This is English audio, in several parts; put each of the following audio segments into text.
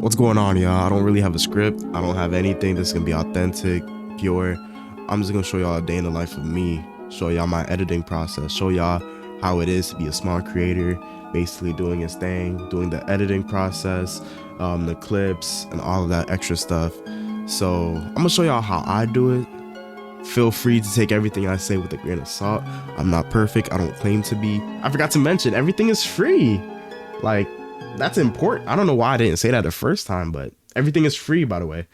What's going on, y'all? I don't really have a script. I don't have anything that's gonna be authentic, pure. I'm just gonna show y'all a day in the life of me, show y'all my editing process, show y'all how it is to be a small creator, basically doing his thing, doing the editing process, the clips and all of that extra stuff. So I'm gonna show y'all how I do it. Feel free to take everything I say with a grain of salt. I'm not perfect. I don't claim to be. I forgot to mention, everything is free. Like, that's important. I don't know why I didn't say that the first time, but everything is free, by the way.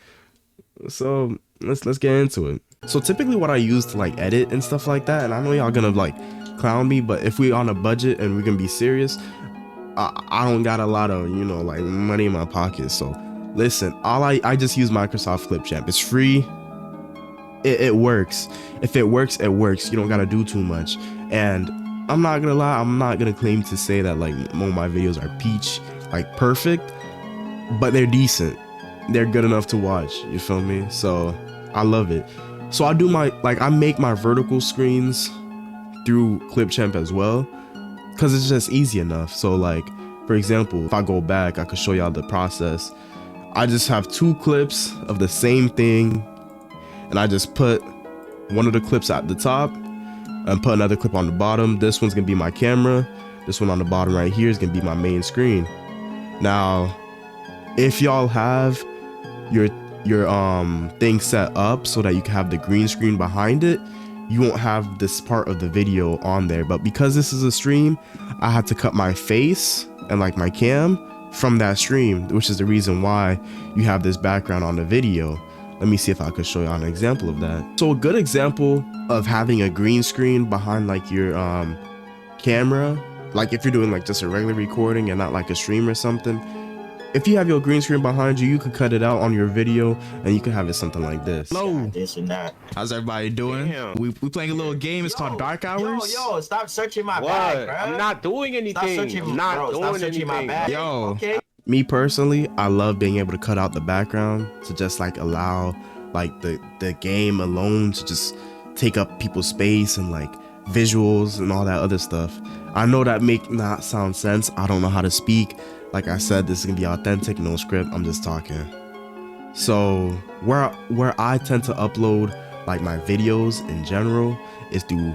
So let's get into it. So typically what I use to like edit and stuff like that, and I know y'all gonna like clown me, but if we on a budget and we're gonna be serious, I don't got a lot of, you know, like money in my pocket. So listen, I just use Microsoft Clipchamp. It's free. It works. If it works, it works. You don't gotta do too much. And I'm not gonna lie, I'm not gonna claim to say that like all my videos are peach, like perfect, but they're decent. They're good enough to watch, you feel me? So I love it. So I do I make my vertical screens through Clipchamp as well, because it's just easy enough. So like, for example, if I go back, I could show y'all the process. I just have 2 clips of the same thing, and I just put one of the clips at the top and put another clip on the bottom. This one's gonna be my camera. This one on the bottom right here is gonna be my main screen. Now, if y'all have your thing set up so that you can have the green screen behind it, you won't have this part of the video on there. But because this is a stream, I had to cut my face and like my cam from that stream, which is the reason why you have this background on the video. Let me see if I could show you an example of that. So a good example of having a green screen behind like your camera, like if you're doing like just a regular recording and not like a stream or something, if you have your green screen behind you, you could cut it out on your video and you could have it something like this. Hello. This and that. How's everybody doing? We playing a little game. It's called Dark Hours. Yo, stop searching my What? bag, bro. I'm not doing anything. Stop searching, I'm not bro, doing stop searching my anything. bag. Yo. Okay. Me personally, I love being able to cut out the background to just like allow like the game alone to just take up people's space and like visuals and all that other stuff. I know that make not sound sense. I don't know how to speak. Like I said, this is gonna be authentic, no script. I'm just talking. So where I tend to upload like my videos in general is through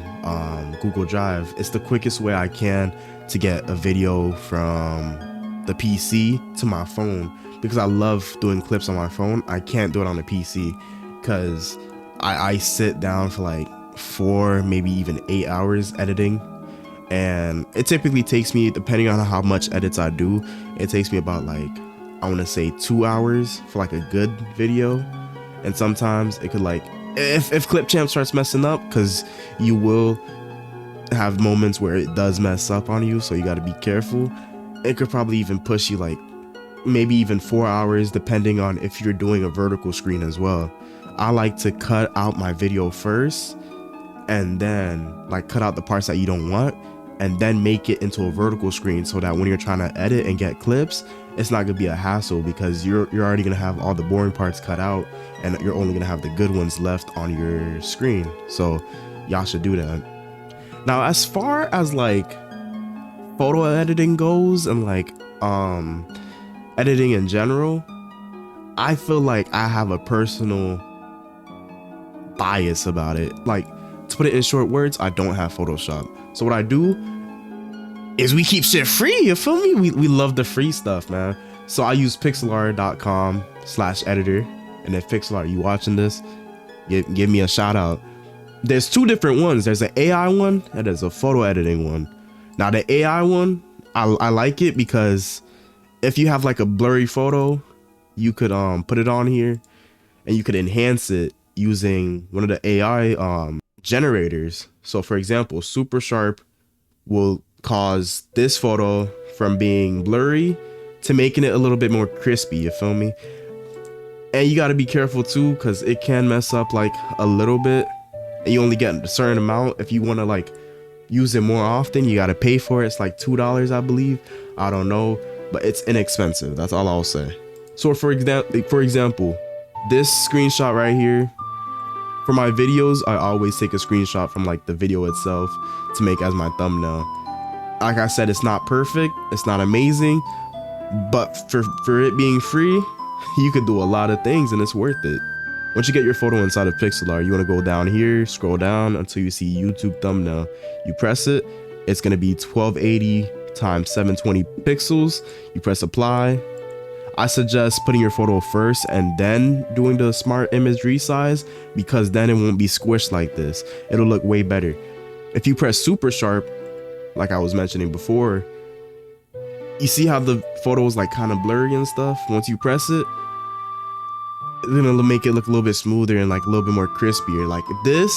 Google Drive. It's the quickest way I can to get a video from the PC to my phone, because I love doing clips on my phone. I can't do it on the PC because I sit down for like 4, maybe even 8 hours editing. And it typically takes me, depending on how much edits I do, it takes me about like, I want to say 2 hours for like a good video. And sometimes it could like, if Clipchamp starts messing up, because you will have moments where it does mess up on you, so you got to be careful. It could probably even push you like maybe even 4 hours, depending on if you're doing a vertical screen as well. I like to cut out my video first and then like cut out the parts that you don't want and then make it into a vertical screen, so that when you're trying to edit and get clips, it's not gonna be a hassle, because you're already gonna have all the boring parts cut out and you're only gonna have the good ones left on your screen. So y'all should do that. Now, as far as like photo editing goes and like editing in general, I feel like I have a personal bias about it. Like, to put it in short words, I don't have Photoshop. So what I do is we keep shit free, you feel me? We love the free stuff, man. So I use pixlr.com/editor. And if Pixlr, you watching this, give me a shout out. There's 2 different ones. There's an AI one and there's a photo editing one. Now the AI one, I like it because if you have like a blurry photo, you could put it on here and you could enhance it using one of the AI generators. So for example, Super Sharp will cause this photo from being blurry to making it a little bit more crispy, you feel me? And you got to be careful too, because it can mess up like a little bit and you only get a certain amount. If you want to like use it more often, you got to pay for it. It's like $2, I believe. I don't know, but it's inexpensive. That's all I'll say. So for example, this screenshot right here, for my videos, I always take a screenshot from like the video itself to make as my thumbnail. Like I said, it's not perfect, it's not amazing, But for it being free, you could do a lot of things and it's worth it. Once you get your photo inside of pixel art, you want to go down here, scroll down until you see YouTube thumbnail. You press it, it's going to be 1280 times 720 pixels. You press apply. I suggest putting your photo first and then doing the smart image resize, because then it won't be squished like this. It'll look way better. If you press super sharp, like I was mentioning before, you see how the photo is like kind of blurry and stuff? Once you press it, then it'll make it look a little bit smoother and like a little bit more crispier. Like this,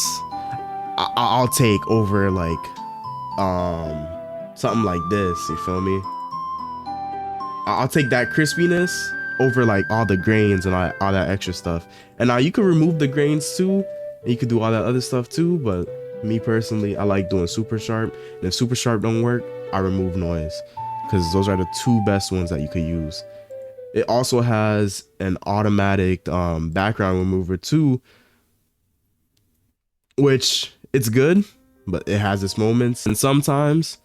I'll take over like something like this, you feel me? I'll take that crispiness over like all the grains and all that extra stuff. And now you can remove the grains too, and you can do all that other stuff too, but me personally, I like doing super sharp. And if super sharp don't work, I remove noise, because those are the two best ones that you could use. It also has an automatic background remover too, which it's good, but it has its moments. And sometimes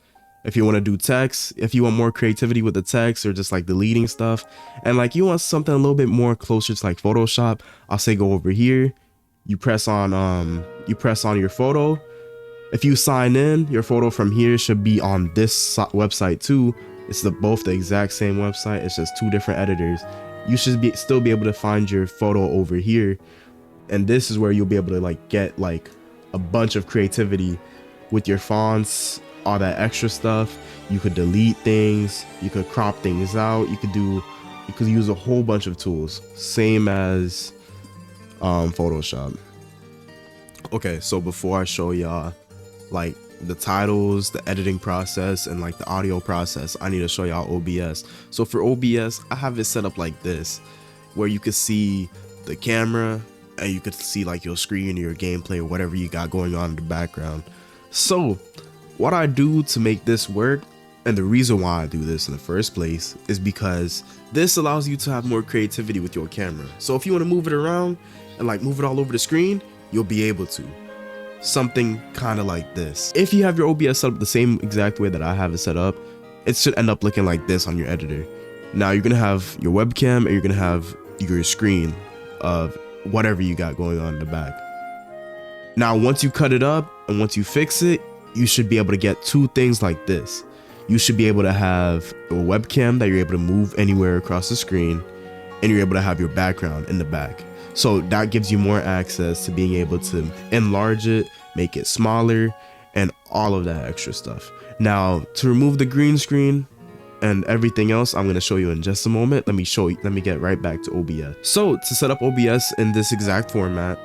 if you want to do text, if you want more creativity with the text or just like deleting stuff, and like you want something a little bit more closer to like Photoshop, I'll say go over here. You press on your photo. If you sign in, your photo from here should be on this website too. It's both the exact same website. It's just two different editors. You should still be able to find your photo over here, and this is where you'll be able to like get like a bunch of creativity with your fonts, all that extra stuff. You could delete things, you could crop things out, you could use a whole bunch of tools, same as Photoshop. Okay, so before I show y'all like the titles, the editing process, and like the audio process, I need to show y'all OBS. So for OBS, I have it set up like this, where you could see the camera and you could see like your screen or your gameplay or whatever you got going on in the background. So what I do to make this work, and the reason why I do this in the first place, is because this allows you to have more creativity with your camera. So if you want to move it around and like move it all over the screen, you'll be able to. Something kind of like this. If you have your OBS set up the same exact way that I have it set up, it should end up looking like this on your editor. Now you're gonna have your webcam and you're gonna have your screen of whatever you got going on in the back. Now once you cut it up and once you fix it, you should be able to get two things like this. You should be able to have a webcam that you're able to move anywhere across the screen, and you're able to have your background in the back. So that gives you more access to being able to enlarge it, make it smaller, and all of that extra stuff. Now to remove the green screen and everything else, I'm going to show you in just a moment. Let me get right back to OBS. So to set up OBS in this exact format,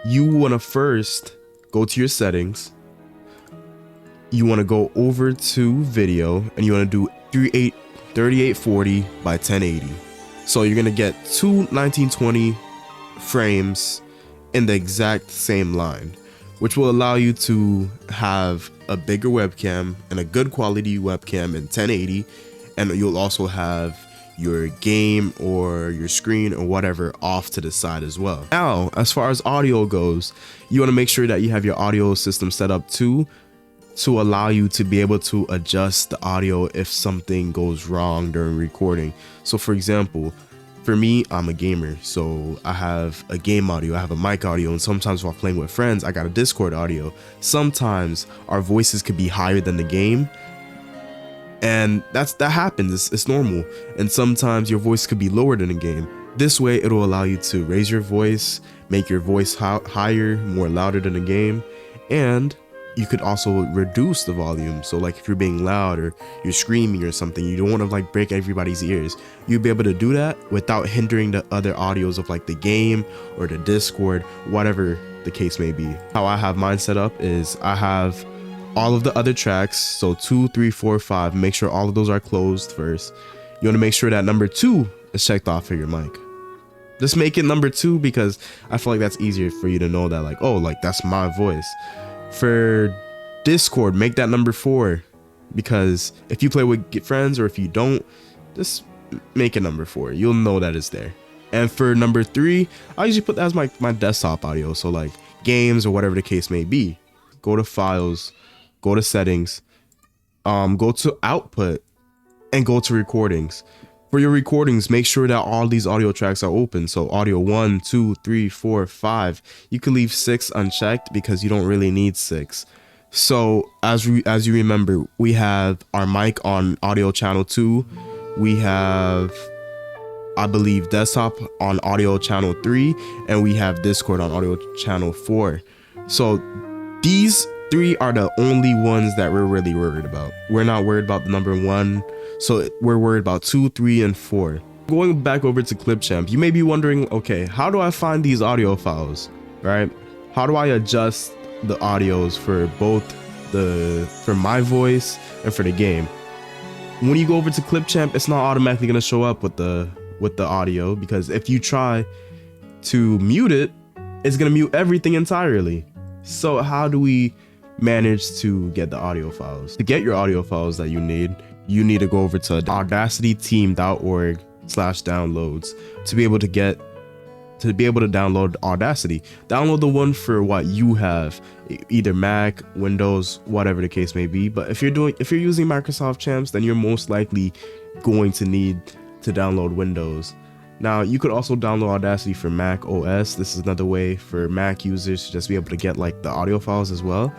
you want to first go to your settings. You want to go over to video and you want to do 3840 by 1080. So you're going to get two 1920 frames in the exact same line, which will allow you to have a bigger webcam and a good quality webcam in 1080, and you'll also have your game or your screen or whatever off to the side as well. Now as far as audio goes, you want to make sure that you have your audio system set up too, to allow you to be able to adjust the audio if something goes wrong during recording. So for example, for me, I'm a gamer, so I have a game audio, I have a mic audio, and sometimes while playing with friends, I got a Discord audio. Sometimes our voices could be higher than the game, and that happens, it's normal. And sometimes your voice could be lower than the game. This way, it'll allow you to raise your voice, make your voice higher, more louder than the game, and you could also reduce the volume. So like if you're being loud or you're screaming or something, you don't want to like break everybody's ears. You'll be able to do that without hindering the other audios of like the game or the Discord, whatever the case may be. How I have mine set up is I have all of the other tracks, so 2, 3, 4, 5, make sure all of those are closed first. You want to make sure that number 2 is checked off for your mic. Just make it number 2 because I feel like that's easier for you to know that like, oh, like that's my voice. For Discord, make that number 4, because if you play with friends or if you don't, just make it number 4. You'll know that it's there. And for number 3, I usually put that as my desktop audio, so like games or whatever the case may be. Go to files, go to settings, go to output, and go to recordings. For your recordings, make sure that all these audio tracks are open. So audio 1, 2, 3, 4, 5. You can leave 6 unchecked because you don't really need 6. So as you remember, we have our mic on audio channel 2. We have, I believe, desktop on audio channel 3, and we have Discord on audio channel 4. So these 3 are the only ones that we're really worried about. We're not worried about the number 1. So we're worried about 2, 3, and 4. Going back over to Clipchamp, you may be wondering, okay, how do I find these audio files, right? How do I adjust the audios for both for my voice and for the game? When you go over to Clipchamp, it's not automatically gonna show up with the audio, because if you try to mute it, it's gonna mute everything entirely. So how do we manage to get the audio files? To get your audio files that you need to go over to audacityteam.org/downloads to be able to download Audacity. Download the one for what you have, either Mac, Windows, whatever the case may be. But if you're using Microsoft Champs, then you're most likely going to need to download Windows. Now, you could also download Audacity for Mac OS. This is another way for Mac users to just be able to get like the audio files as well.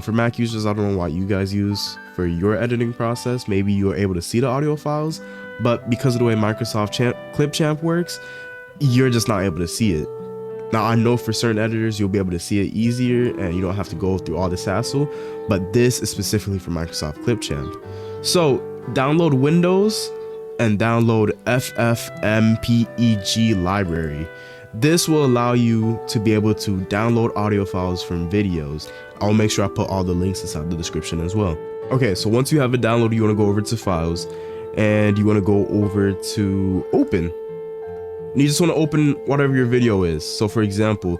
For Mac users, I don't know what you guys use for your editing process. Maybe you are able to see the audio files, but because of the way Microsoft Clipchamp works, you're just not able to see it. Now, I know for certain editors, you'll be able to see it easier and you don't have to go through all this hassle, but this is specifically for Microsoft Clipchamp. So download Windows and download FFmpeg library. This will allow you to be able to download audio files from videos. I'll make sure I put all the links inside the description as well. Okay, so once you have it downloaded, you want to go over to files and you want to go over to open. And you just want to open whatever your video is. So for example,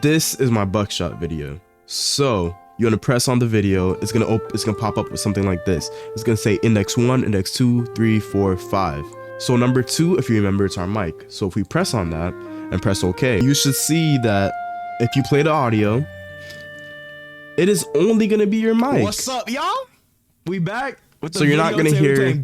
this is my buckshot video. So you want to press on the video. It's gonna pop up with something like this. It's gonna say index 1, index 2, 3, 4, 5. So number 2, if you remember, it's our mic. So if we press on that and press OK, you should see that if you play the audio, it is only gonna be your mic. What's up, y'all? We back with the so you're not gonna hear.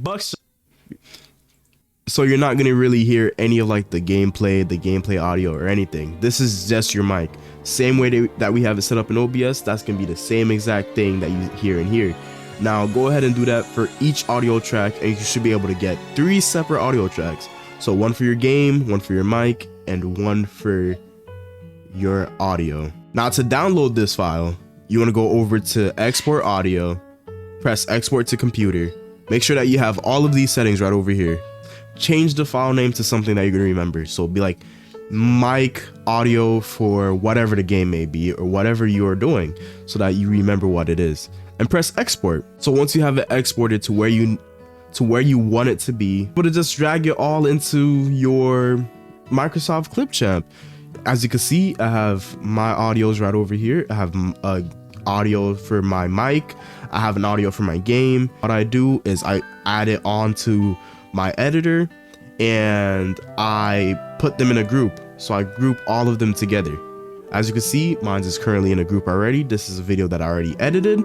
So you're not gonna really hear any of like the gameplay audio or anything. This is just your mic. Same way that we have it set up in OBS, that's gonna be the same exact thing that you hear in here. Now go ahead and do that for each audio track, and you should be able to get 3 separate audio tracks. So one for your game, one for your mic, and one for your audio. Now to download this file, you want to go over to export audio, press export to computer. Make sure that you have all of these settings right over here. Change the file name to something that you're gonna remember. So be like mic audio for whatever the game may be or whatever you are doing, so that you remember what it is, and press export. So once you have it exported to where you want it to be, but to just drag it all into your Microsoft Clipchamp. As you can see, I have my audios right over here. I have audio for my mic. I have an audio for my game. What I do is I add it onto my editor and I put them in a group. So I group all of them together. As you can see, mine is currently in a group already. This is a video that I already edited.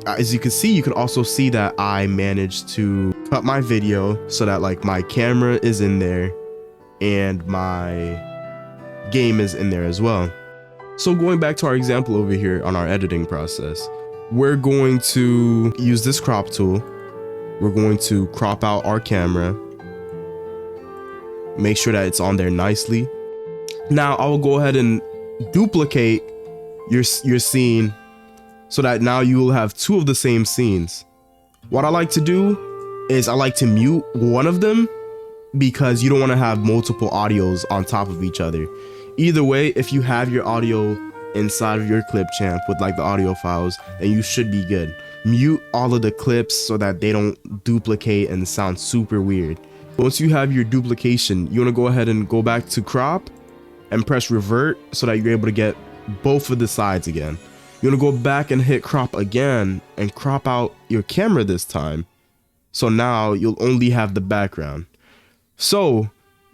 As you can see, you can also see that I managed to cut my video so that like my camera is in there and my game is in there as well. So going back to our example over here on our editing process, we're going to use this crop tool. We're going to crop out our camera, make sure that it's on there nicely. Now I will go ahead and duplicate your scene so that now you will have 2 of the same scenes. What I like to do is I like to mute one of them because you don't want to have multiple audios on top of each other. Either way, if you have your audio inside of your Clipchamp with like the audio files, then you should be good. Mute all of the clips so that they don't duplicate and sound super weird. Once you have your duplication, you want to go ahead and go back to crop and press revert so that you're able to get both of the sides again. You want to go back and hit crop again and crop out your camera this time. So now you'll only have the background. So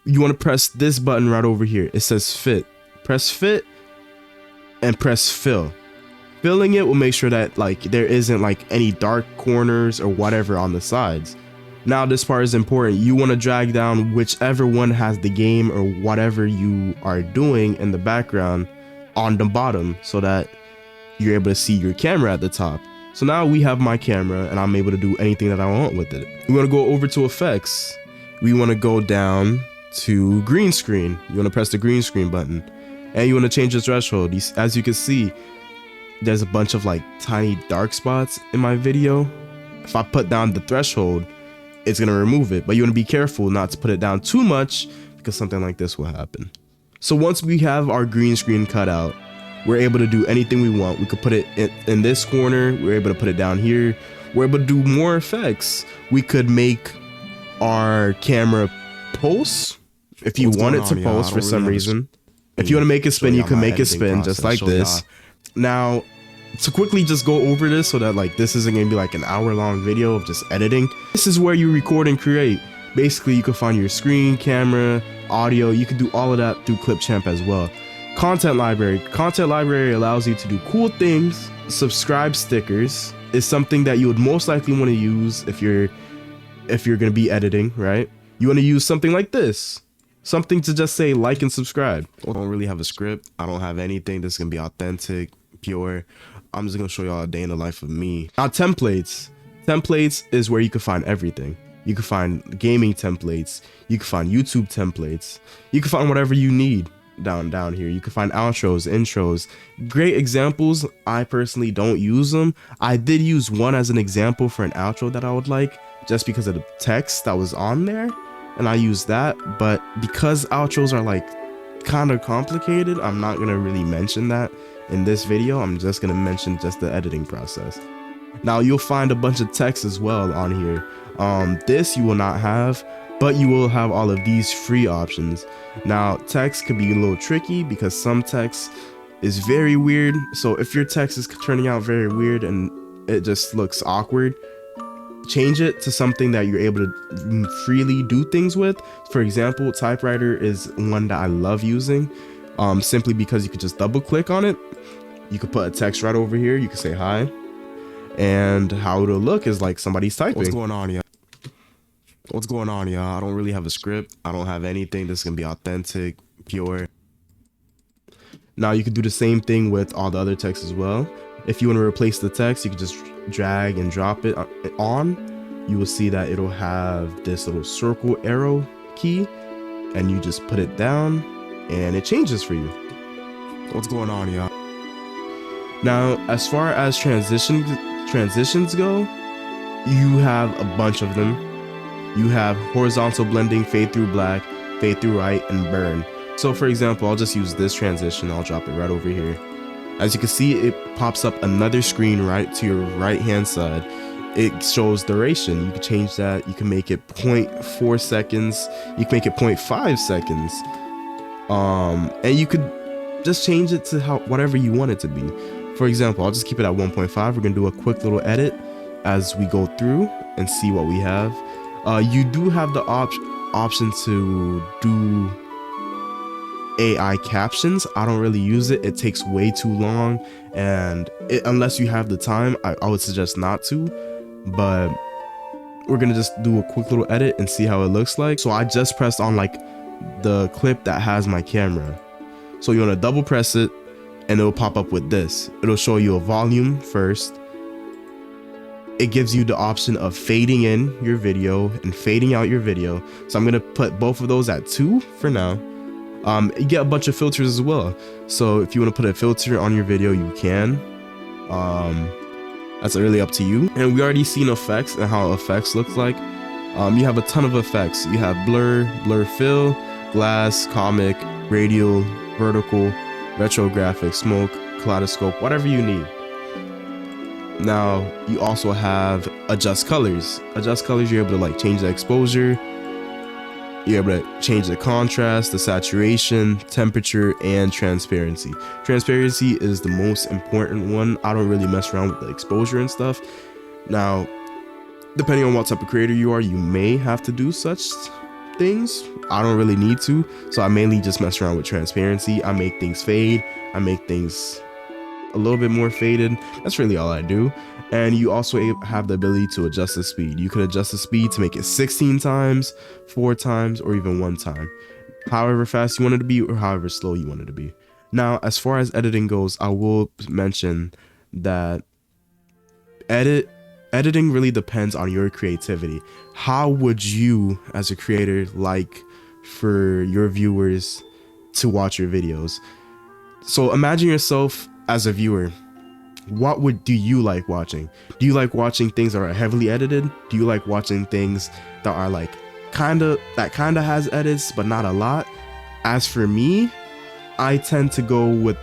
you want to press this button right over here. It says fit. Press fit and press fill. Filling it will make sure that like there isn't like any dark corners or whatever on the sides. Now this part is important. You want to drag down whichever one has the game or whatever you are doing in the background on the bottom so that you're able to see your camera at the top. So now we have my camera and I'm able to do anything that I want with it. We want to go over to effects. We want to go down to green screen. You want to press the green screen button and you want to change the threshold. As you can see, there's a bunch of like tiny dark spots in my video. If I put down the threshold, it's going to remove it, but you want to be careful not to put it down too much because something like this will happen. So once we have our green screen cut out, we're able to do anything we want. We could put it in this corner. We're able to put it down here. We're able to do more effects. We could make our camera pulse if you want it to pulse for some reason. If you want to make it spin, you can make it spin just like this. Now, to quickly just go over this so that like this isn't gonna be like an hour-long video of just editing. This is where you record and create. Basically, you can find your screen, camera, audio. You can do all of that through Clipchamp as well. Content library. Content library allows you to do cool things. Subscribe stickers is something that you would most likely want to use if you're gonna be editing, right? You want to use something like this. Something to just say like and subscribe. I don't really have a script. I don't have anything that's gonna be authentic, pure. I'm just gonna show y'all a day in the life of me. Now templates. Templates is where you can find everything. You can find gaming templates. You can find YouTube templates. You can find whatever you need down here. You can find outros, intros. Great examples. I personally don't use them. I did use one as an example for an outro that I would like just because of the text that was on there. And I used that. But because outros are like kind of complicated, I'm not gonna really mention that in this video. I'm just gonna mention just the editing process. Now you'll find a bunch of text as well on here. This you will not have, but you will have all of these free options. Now text could be a little tricky because some text is very weird. So if your text is turning out very weird and it just looks awkward, change it to something that you're able to freely do things with. For example, typewriter is one that I love using, simply because you could just double click on it. You could put a text right over here. You could say hi, and how it'll look is like somebody's typing. What's going on, y'all? What's going on, y'all? I don't really have a script. I don't have anything that's gonna be authentic, pure. Now you can do the same thing with all the other text as well. If you want to replace the text, you can just drag and drop it on. You will see that it'll have this little circle arrow key, and you just put it down and it changes for you. What's going on, y'all? Now, as far as transitions go, you have a bunch of them. You have horizontal blending, fade through black, fade through right, and burn. So for example, I'll just use this transition. I'll drop it right over here. As you can see, it pops up another screen right to your right hand side. It shows duration. You can change that. You can make it 0.4 seconds. You can make it 0.5 seconds. And you could just change it to whatever you want it to be. For example, I'll just keep it at 1.5. We're gonna do a quick little edit as we go through and see what we have. You do have the option to do AI captions. I don't really use it. It takes way too long, and unless you have the time, I would suggest not to. But we're gonna just do a quick little edit and see how it looks like. So I just pressed on like the clip that has my camera. So you want to double press it and it'll pop up with this. It'll show you a volume first. It gives you the option of fading in your video and fading out your video. So I'm gonna put both of those at 2 for now. You get a bunch of filters as well. So if you want to put a filter on your video, you can. That's really up to you. And we already seen effects and how effects look like. You have a ton of effects. You have blur, blur fill, glass, comic, radial, vertical, retrographic, smoke, kaleidoscope, whatever you need. Now you also have adjust colors. Adjust colors, you're able to like change the exposure. You're able to change the contrast, the saturation, temperature, and transparency. Transparency is the most important one. I don't really mess around with the exposure and stuff. Now, depending on what type of creator you are, you may have to do such things. I don't really need to, so I mainly just mess around with transparency. I make things fade. I make things a little bit more faded. That's really all I do. And you also have the ability to adjust the speed. You could adjust the speed to make it 16 times, 4 times, or even 1 time. However fast you want it to be or however slow you want it to be. Now, as far as editing goes, I will mention that editing really depends on your creativity. How would you, as a creator, like for your viewers to watch your videos? So imagine yourself as a viewer. What do you like watching? Do you like watching things that are heavily edited? Do you like watching things that are like kind of has edits but not a lot? As for me, I tend to go with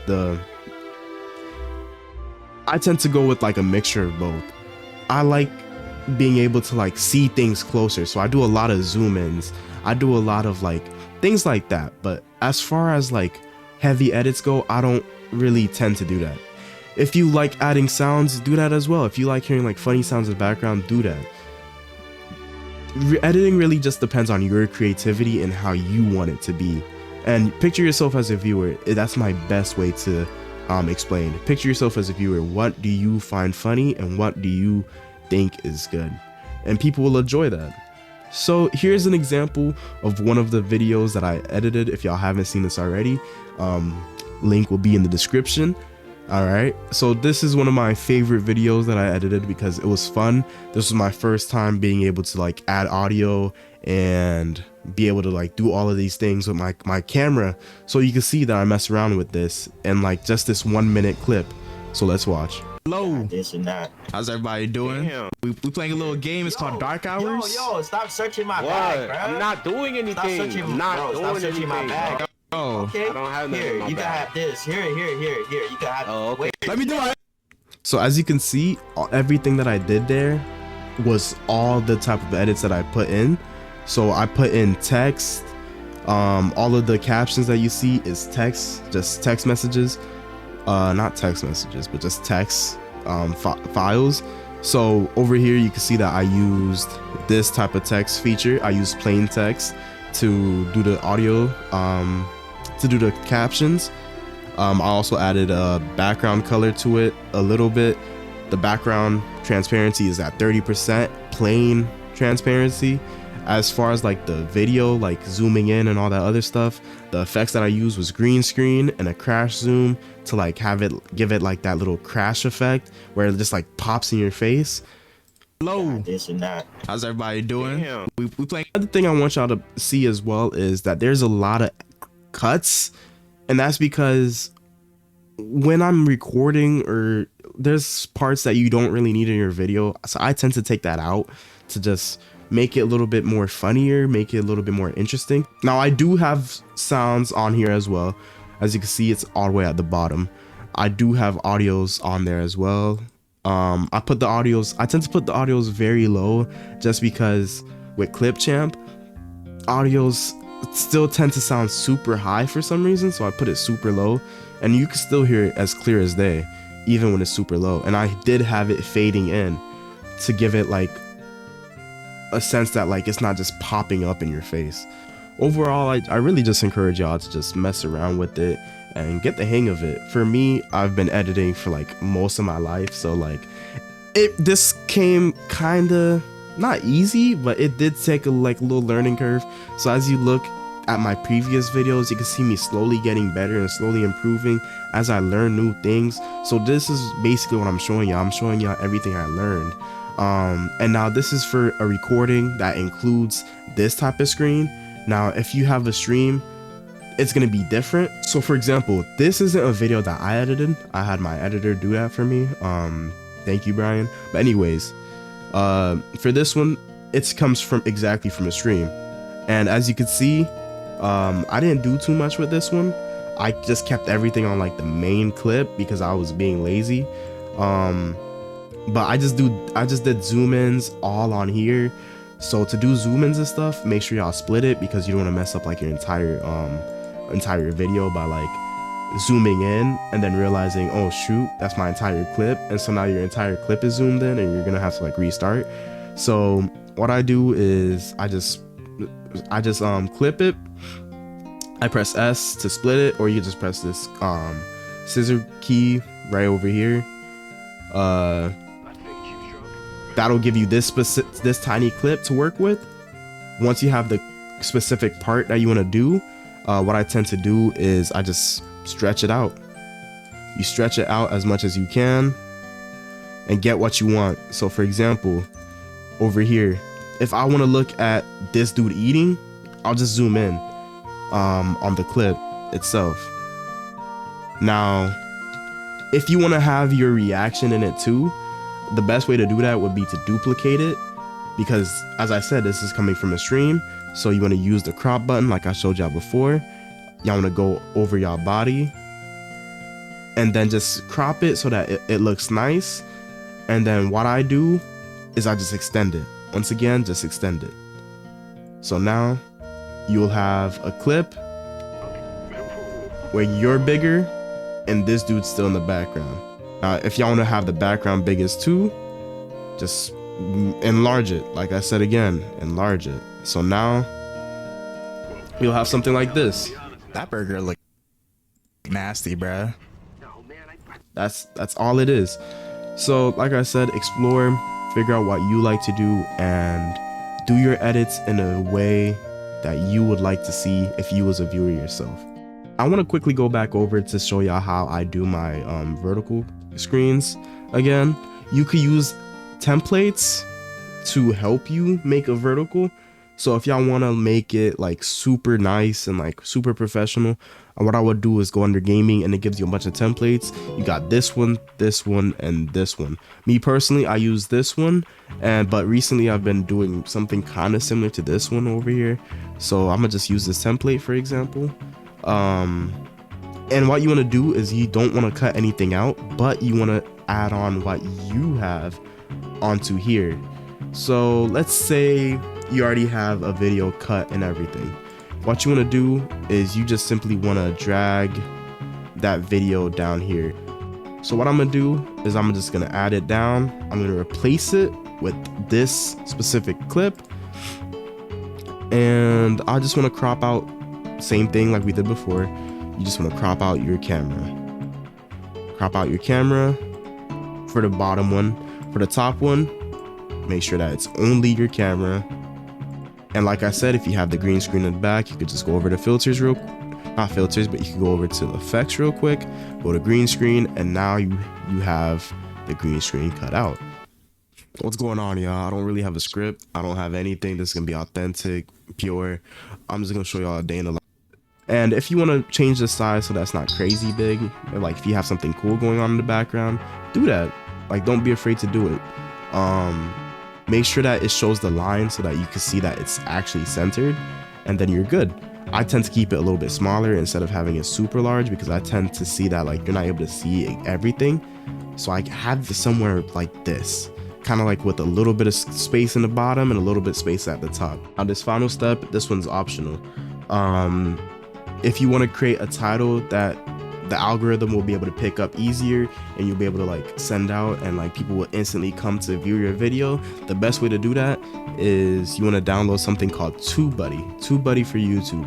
like a mixture of both. I like being able to like see things closer, so I do a lot of zoom ins. I do a lot of like things like that. But as far as like heavy edits go, I don't really tend to do that. If you like adding sounds, do that as well. If you like hearing like funny sounds in the background, do that. Editing really just depends on your creativity and how you want it to be. And picture yourself as a viewer. That's my best way to explain. Picture yourself as a viewer. What do you find funny and what do you think is good? And people will enjoy that. So here's an example of one of the videos that I edited. If y'all haven't seen this already, link will be in the description. Alright, so this is one of my favorite videos that I edited because it was fun. This was my first time being able to like add audio and be able to like do all of these things with my camera. So you can see that I mess around with this in like just this 1 minute clip. So let's watch. Hello. This and that. How's everybody doing? We playing a little game. It's called Dark Hours. Yo, stop searching my bag, bro. I'm not doing anything. Stop searching my bag. Oh, Okay. I don't have nothing Here, in my you can bag. have this. Here. You can have. Oh, okay. Wait. let me do it. So as you can see, everything that I did there was all the type of edits that I put in. So I put in text. All of the captions that you see is text, just text messages. Not text messages, but just text files. So over here you can see that I used this type of text feature. I used plain text to do the audio, to do the captions. I also added a background color to it a little bit. The background transparency is at 30%, plain transparency. As far as like the video, like zooming in and all that other stuff, the effects that I used was green screen and a crash zoom to like give it like that little crash effect where it just like pops in your face. Hello. This and that. How's everybody doing? Damn. We playing. Another thing I want y'all to see as well is that there's a lot of cuts, and that's because when I'm recording or there's parts that you don't really need in your video, so I tend to take that out to just make it a little bit more funnier, make it a little bit more interesting. Now I do have sounds on here as well. As you can see, it's all the way at the bottom. I do have audios on there as well. I tend to put the audios very low just because with Clipchamp, audios still tend to sound super high for some reason, so I put it super low, and you can still hear it as clear as day, even when it's super low. And I did have it fading in to give it like a sense that like it's not just popping up in your face. Overall, I really just encourage y'all to just mess around with it and get the hang of it. For me, I've been editing for like most of my life, so like this came kinda not easy, but it did take a like little learning curve. So as you look at my previous videos, you can see me slowly getting better and slowly improving as I learn new things. So this is basically what I'm showing y'all. I'm showing y'all everything I learned. And now this is for a recording that includes this type of screen. Now if you have a stream, it's gonna be different. So for example, this isn't a video that I edited. I had my editor do that for me. Thank you, Brian. But anyways, for this one, it comes from exactly from a stream. And as you can see, I didn't do too much with this one. I just kept everything on like the main clip because I was being lazy. But I just did zoom ins all on here. So to do zoom ins and stuff, make sure y'all split it because you don't want to mess up like your entire video by like zooming in and then realizing, oh shoot, that's my entire clip, and so now your entire clip is zoomed in and you're gonna have to like restart. So what I do is I just clip it, I press S to split it, or you just press this scissor key right over here. That'll give you this tiny clip to work with. Once you have the specific part that you want to do, what I tend to do is I just stretch it out. You stretch it out as much as you can and get what you want. So for example, over here, if I want to look at this dude eating, I'll just zoom in on the clip itself. Now, if you want to have your reaction in it too, the best way to do that would be to duplicate it, because as I said, this is coming from a stream. So you want to use the crop button like I showed y'all before. Y'all want to go over y'all body and then just crop it so that it looks nice. And then what I do is I just extend it. Once again, just extend it. So now you'll have a clip where you're bigger and this dude's still in the background. If y'all want to have the background biggest too, just enlarge it. Like I said again, enlarge it. So now you'll have something like this. That burger look nasty, bruh. That's all it is. So like I said, explore, figure out what you like to do, and do your edits in a way that you would like to see if you was a viewer yourself. I want to quickly go back over to show y'all how I do my vertical screens again. You could use templates to help you make a vertical. So if y'all want to make it like super nice and like super professional, what I would do is go under gaming and it gives you a bunch of templates. You got this one, and this one. Me personally, I use this one, but recently I've been doing something kind of similar to this one over here. So I'm gonna just use this template for example. And what you want to do is you don't want to cut anything out, but you want to add on what you have onto here. So let's say you already have a video cut and everything. What you want to do is you just simply want to drag that video down here. So what I'm going to do is I'm just going to add it down. I'm going to replace it with this specific clip. And I just want to crop out, same thing like we did before. You just want to crop out your camera. Crop out your camera for the bottom one. For the top one, make sure that it's only your camera. And like I said, if you have the green screen in the back, you could just go over to filters not filters, but you can go over to effects real quick, go to green screen, and now you have the green screen cut out. What's going on, y'all? I don't really have a script. I don't have anything that's gonna be authentic, pure. I'm just gonna show y'all a day in the life. And if you want to change the size so that's not crazy big, or like if you have something cool going on in the background, do that. Like, don't be afraid to do it. Make sure that it shows the line so that you can see that it's actually centered, and then you're good. I tend to keep it a little bit smaller instead of having it super large, because I tend to see that like you're not able to see everything. So I have this somewhere like this, kind of like with a little bit of space in the bottom and a little bit of space at the top. Now this final step, this one's optional. If you want to create a title that the algorithm will be able to pick up easier and you'll be able to like send out and like people will instantly come to view your video, the best way to do that is you want to download something called TubeBuddy. TubeBuddy for YouTube.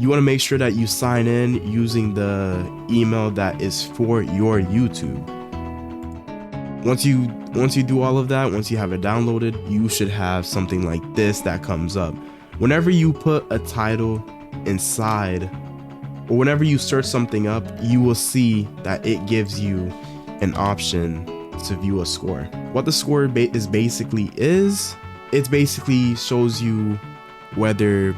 You want to make sure that you sign in using the email that is for your YouTube. Once you do all of that, once you have it downloaded, you should have something like this that comes up. Whenever you put a title inside, or whenever you search something up, you will see that it gives you an option to view a score. What the score basically it basically shows you whether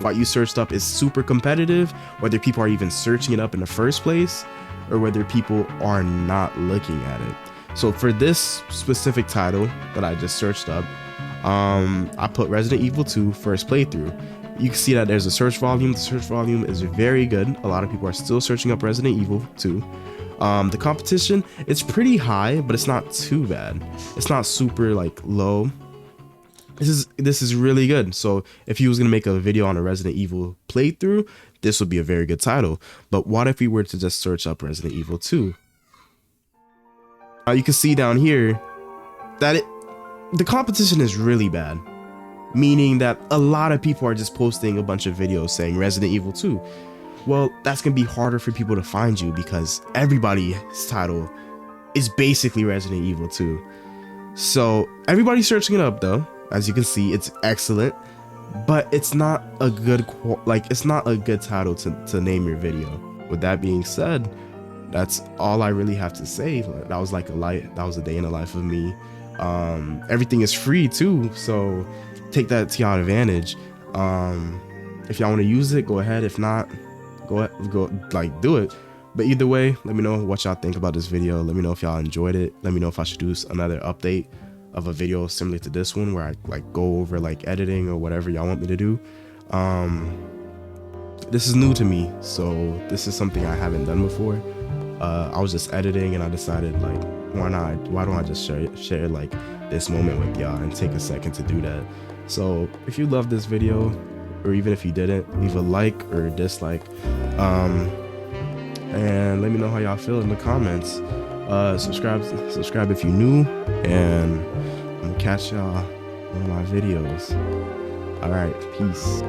what you searched up is super competitive, whether people are even searching it up in the first place, or whether people are not looking at it. So for this specific title that I just searched up, I put Resident Evil 2 first playthrough. You can see that there's a search volume. The search volume is very good. A lot of people are still searching up Resident Evil 2. The competition, it's pretty high, but it's not too bad. It's not super like low. This is really good. So if you was gonna make a video on a Resident Evil playthrough, this would be a very good title. But what if we were to just search up Resident Evil 2? You can see down here that the competition is really bad. Meaning that a lot of people are just posting a bunch of videos saying Resident Evil 2. well, that's gonna be harder for people to find you because everybody's title is basically Resident Evil 2. So everybody's searching it up though. As you can see, it's excellent, but it's not a good it's not a good title to name your video. With that being said, that's all I really have to say. That was like that was a day in the life of me. Everything is free too, so take that to your advantage. If y'all want to use it, go ahead. If not, go like do it. But either way, let me know what y'all think about this video. Let me know if y'all enjoyed it. Let me know if I should do another update of a video similar to this one where I like go over like editing or whatever y'all want me to do. This is new to me, so this is something I haven't done before. I was just editing and I decided like, why don't I just share like this moment with y'all and take a second to do that. So if you love this video, or even if you didn't, leave a like or a dislike, and let me know how y'all feel in the comments. Subscribe if you're new, and I'm gonna catch y'all on my videos. All right, peace.